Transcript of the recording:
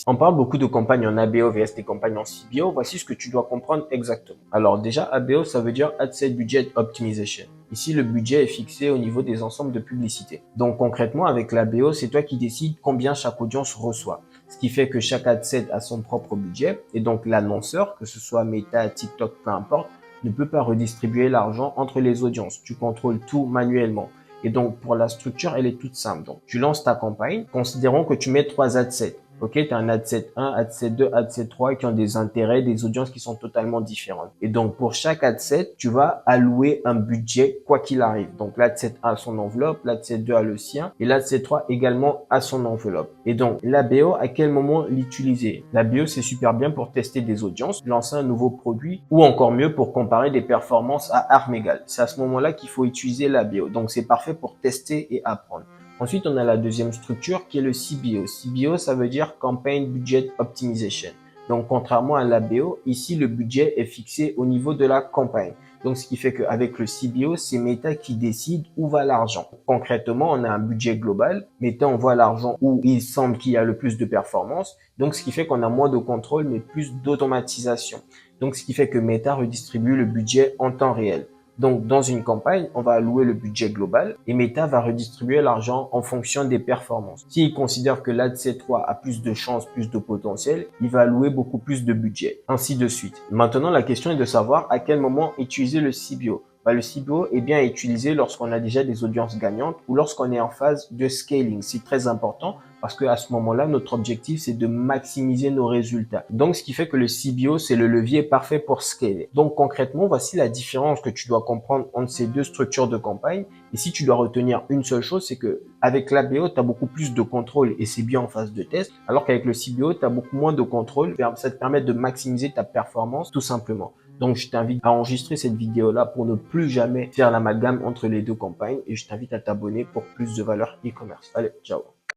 On parle beaucoup de campagnes en ABO vs des campagnes en CBO. Voici ce que tu dois comprendre exactement. Alors déjà, ABO, ça veut dire Ad Set Budget Optimization. Ici, le budget est fixé au niveau des ensembles de publicité. Donc concrètement, avec l'ABO, c'est toi qui décides combien chaque audience reçoit. Ce qui fait que chaque ad set a son propre budget et donc l'annonceur, que ce soit Meta, TikTok, peu importe, ne peut pas redistribuer l'argent entre les audiences. Tu contrôles tout manuellement. Et donc, pour la structure, elle est toute simple. Donc, tu lances ta campagne. Considérons que tu mets 3 ad sets. Ok, tu as un ad set 1, ad set 2, ad set 3 qui ont des intérêts, des audiences qui sont totalement différentes. Et donc, pour chaque ad set, tu vas allouer un budget quoi qu'il arrive. Donc, l'ad set 1 a son enveloppe, l'ad set 2 a le sien et l'ad set 3 également a son enveloppe. Et donc, l'ABO, à quel moment l'utiliser? L'ABO, c'est super bien pour tester des audiences, lancer un nouveau produit ou encore mieux pour comparer des performances à armes égales. C'est à ce moment-là qu'il faut utiliser l'ABO. Donc, c'est parfait pour tester et apprendre. Ensuite, on a la deuxième structure qui est le CBO. CBO, ça veut dire Campaign Budget Optimization. Donc, contrairement à l'ABO, ici, le budget est fixé au niveau de la campagne. Donc, ce qui fait qu'avec le CBO, c'est Meta qui décide où va l'argent. Concrètement, on a un budget global. Meta envoie l'argent où il semble qu'il y a le plus de performance. Donc, ce qui fait qu'on a moins de contrôle, mais plus d'automatisation. Donc, ce qui fait que Meta redistribue le budget en temps réel. Donc, dans une campagne, on va allouer le budget global et Meta va redistribuer l'argent en fonction des performances. S'il considère que l'ad C3 a plus de chances, plus de potentiel, il va allouer beaucoup plus de budget, ainsi de suite. Maintenant, la question est de savoir à quel moment utiliser le CBO. Le CBO est bien utilisé lorsqu'on a déjà des audiences gagnantes ou lorsqu'on est en phase de scaling. C'est très important parce qu'à ce moment-là, notre objectif, c'est de maximiser nos résultats. Donc, ce qui fait que le CBO, c'est le levier parfait pour scaler. Donc, concrètement, voici la différence que tu dois comprendre entre ces deux structures de campagne. Et si tu dois retenir une seule chose, c'est que avec l'ABO, tu as beaucoup plus de contrôle et c'est bien en phase de test, alors qu'avec le CBO, tu as beaucoup moins de contrôle. Ça te permet de maximiser ta performance tout simplement. Donc, je t'invite à enregistrer cette vidéo-là pour ne plus jamais faire l'amalgame entre les deux campagnes et je t'invite à t'abonner pour plus de valeur e-commerce. Allez, ciao!